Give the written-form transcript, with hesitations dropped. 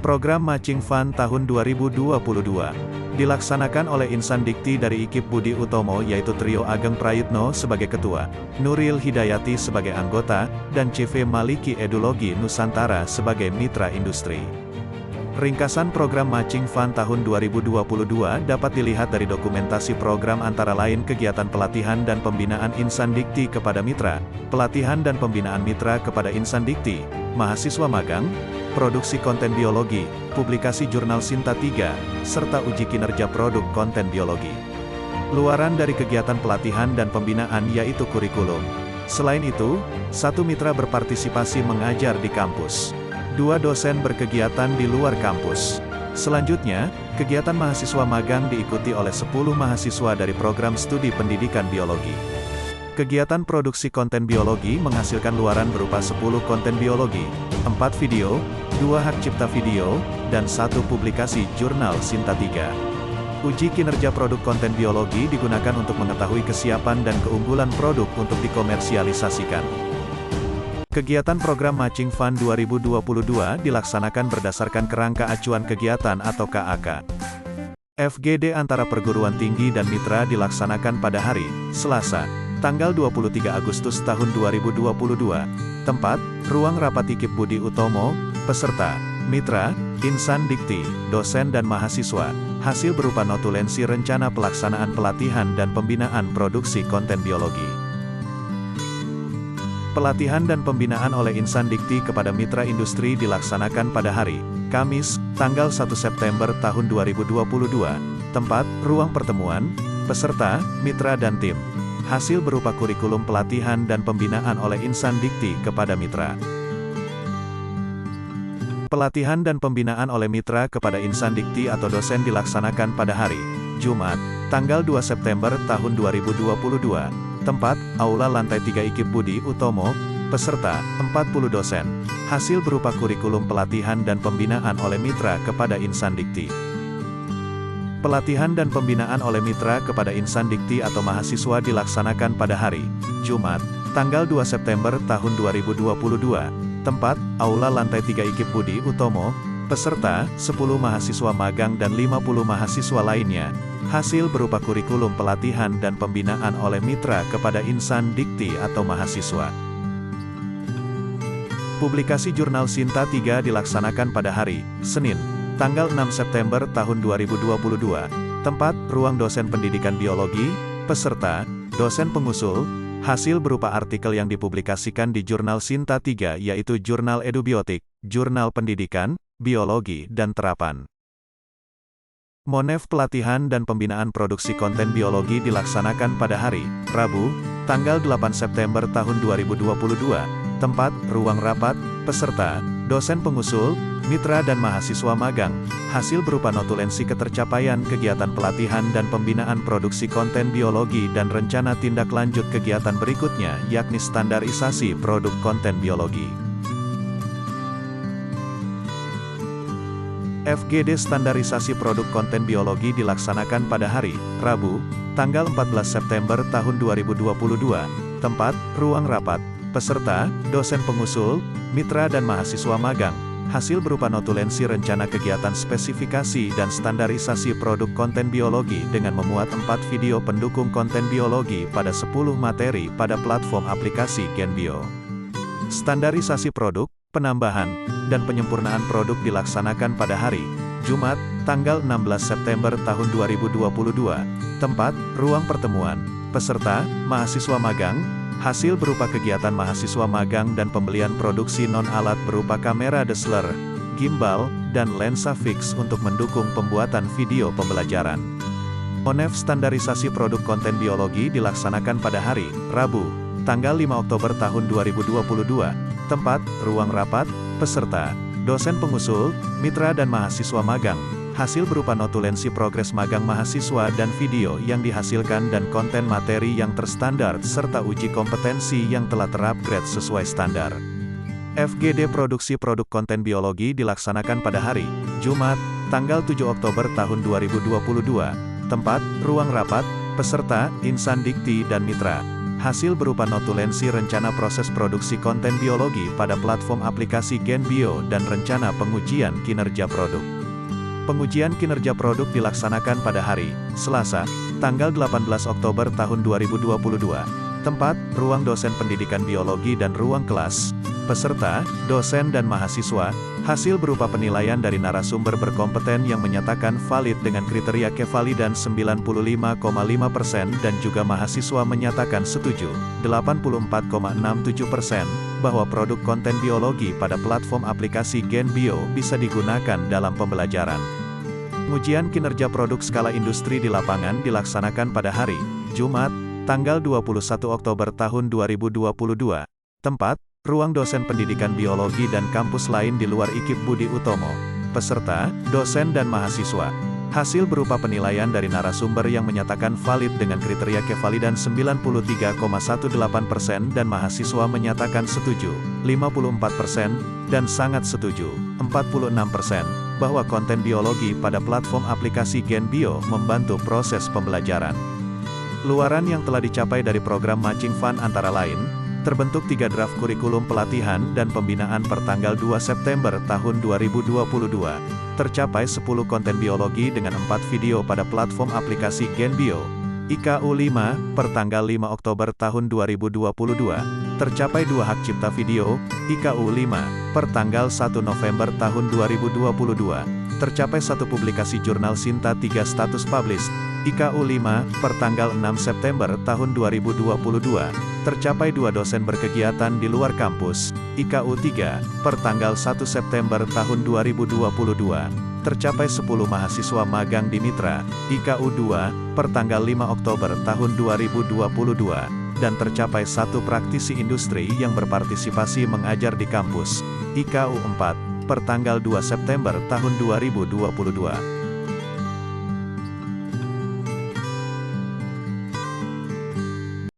Program Matching Fund tahun 2022 dilaksanakan oleh Insan Dikti dari IKIP Budi Utomo yaitu Trio Ageng Prayitno sebagai Ketua, Nuril Hidayati sebagai anggota, dan CV Maliki Edulogi Nusantara sebagai Mitra Industri. Ringkasan program Matching Fund tahun 2022 dapat dilihat dari dokumentasi program antara lain kegiatan pelatihan dan pembinaan Insan Dikti kepada mitra, pelatihan dan pembinaan mitra kepada Insan Dikti, mahasiswa magang, produksi konten biologi, publikasi jurnal Sinta 3, serta uji kinerja produk konten biologi. Luaran dari kegiatan pelatihan dan pembinaan yaitu kurikulum. Selain itu, 1 mitra berpartisipasi mengajar di kampus. 2 dosen berkegiatan di luar kampus. Selanjutnya, kegiatan mahasiswa magang diikuti oleh 10 mahasiswa dari program studi pendidikan biologi. Kegiatan produksi konten biologi menghasilkan luaran berupa 10 konten biologi, 4 video, 2 hak cipta video, dan 1 publikasi jurnal Sinta 3. Uji kinerja produk konten biologi digunakan untuk mengetahui kesiapan dan keunggulan produk untuk dikomersialisasikan. Kegiatan program Matching Fund 2022 dilaksanakan berdasarkan Kerangka Acuan Kegiatan atau KAK. FGD antara perguruan tinggi dan mitra dilaksanakan pada hari Selasa, tanggal 23 Agustus tahun 2022. Tempat, Ruang Rapat IKIP Budi Utomo, peserta, mitra, Insan Dikti, dosen dan mahasiswa. Hasil berupa notulensi rencana pelaksanaan pelatihan dan pembinaan produksi konten biologi. Pelatihan dan pembinaan oleh Insan Dikti kepada mitra industri dilaksanakan pada hari Kamis, tanggal 1 September tahun 2022. Tempat, ruang pertemuan, peserta, mitra dan tim. Hasil berupa kurikulum pelatihan dan pembinaan oleh Insan Dikti kepada mitra. Pelatihan dan pembinaan oleh mitra kepada Insan Dikti atau dosen dilaksanakan pada hari Jumat, tanggal 2 September tahun 2022. Tempat, Aula Lantai 3 IKIP Budi Utomo, peserta, 40 dosen. Hasil berupa kurikulum pelatihan dan pembinaan oleh mitra kepada Insan Dikti. Pelatihan dan pembinaan oleh mitra kepada Insan Dikti atau mahasiswa dilaksanakan pada hari Jumat, tanggal 2 September tahun 2022. Tempat, Aula Lantai 3 IKIP Budi Utomo, peserta, 10 mahasiswa magang dan 50 mahasiswa lainnya. Hasil berupa kurikulum pelatihan dan pembinaan oleh mitra kepada Insan Dikti atau mahasiswa. Publikasi jurnal Sinta 3 dilaksanakan pada hari Senin, tanggal 6 September tahun 2022. Tempat, Ruang Dosen Pendidikan Biologi, peserta, dosen pengusul. Hasil berupa artikel yang dipublikasikan di jurnal Sinta 3 yaitu Jurnal Edubiotik, Jurnal Pendidikan, Biologi dan Terapan. Monef pelatihan dan pembinaan produksi konten biologi dilaksanakan pada hari Rabu, tanggal 8 September tahun 2022. Tempat, ruang rapat, peserta, dosen pengusul, mitra dan mahasiswa magang. Hasil berupa notulensi ketercapaian kegiatan pelatihan dan pembinaan produksi konten biologi dan rencana tindak lanjut kegiatan berikutnya yakni standarisasi produk konten biologi. FGD standarisasi produk konten biologi dilaksanakan pada hari Rabu, tanggal 14 September tahun 2022. Tempat, ruang rapat, peserta, dosen pengusul, mitra dan mahasiswa magang. Hasil berupa notulensi rencana kegiatan spesifikasi dan standarisasi produk konten biologi dengan memuat 4 video pendukung konten biologi pada 10 materi pada platform aplikasi Genbio. Standarisasi produk, penambahan, dan penyempurnaan produk dilaksanakan pada hari Jumat, tanggal 16 September tahun 2022. Tempat, ruang pertemuan, peserta, mahasiswa magang. Hasil berupa kegiatan mahasiswa magang dan pembelian produksi non-alat berupa kamera DSLR, gimbal, dan lensa fix untuk mendukung pembuatan video pembelajaran. Monef standarisasi produk konten biologi dilaksanakan pada hari Rabu, tanggal 5 Oktober tahun 2022. Tempat, ruang rapat, peserta, dosen pengusul, mitra dan mahasiswa magang. Hasil berupa notulensi progres magang mahasiswa dan video yang dihasilkan dan konten materi yang terstandar serta uji kompetensi yang telah terupgrade sesuai standar. FGD produksi produk konten biologi dilaksanakan pada hari Jumat, tanggal 7 Oktober tahun 2022. Tempat, ruang rapat, peserta, Insan Dikti dan mitra. Hasil berupa notulensi rencana proses produksi konten biologi pada platform aplikasi GenBio dan rencana pengujian kinerja produk. Pengujian kinerja produk dilaksanakan pada hari Selasa, tanggal 18 Oktober tahun 2022. Tempat, ruang dosen pendidikan biologi dan ruang kelas. Peserta, dosen dan mahasiswa. Hasil berupa penilaian dari narasumber berkompeten yang menyatakan valid dengan kriteria kevalidan 95,5% dan juga mahasiswa menyatakan setuju, 84,67%, bahwa produk konten biologi pada platform aplikasi GenBio bisa digunakan dalam pembelajaran. Pengujian kinerja produk skala industri di lapangan dilaksanakan pada hari Jumat, tanggal 21 Oktober tahun 2022. Tempat, ruang dosen pendidikan biologi dan kampus lain di luar IKIP Budi Utomo. Peserta, dosen dan mahasiswa. Hasil berupa penilaian dari narasumber yang menyatakan valid dengan kriteria kevalidan 93,18% dan mahasiswa menyatakan setuju, 54%, dan sangat setuju, 46%, bahwa konten biologi pada platform aplikasi GenBio membantu proses pembelajaran. Luaran yang telah dicapai dari program Matching Fund antara lain, terbentuk 3 draft kurikulum pelatihan dan pembinaan per tanggal 2 September tahun 2022. Tercapai 10 konten biologi dengan 4 video pada platform aplikasi GenBio. IKU 5, per tanggal 5 Oktober tahun 2022. Tercapai 2 hak cipta video, IKU 5, per tanggal 1 November tahun 2022. Tercapai 1 publikasi jurnal Sinta 3 status published, IKU 5, per tanggal 6 September tahun 2022. Tercapai 2 dosen berkegiatan di luar kampus, IKU 3, per tanggal 1 September tahun 2022. Tercapai 10 mahasiswa magang di Mitra, IKU 2, per tanggal 5 Oktober tahun 2022. Dan tercapai 1 praktisi industri yang berpartisipasi mengajar di kampus, IKU 4, per tanggal 2 September tahun 2022.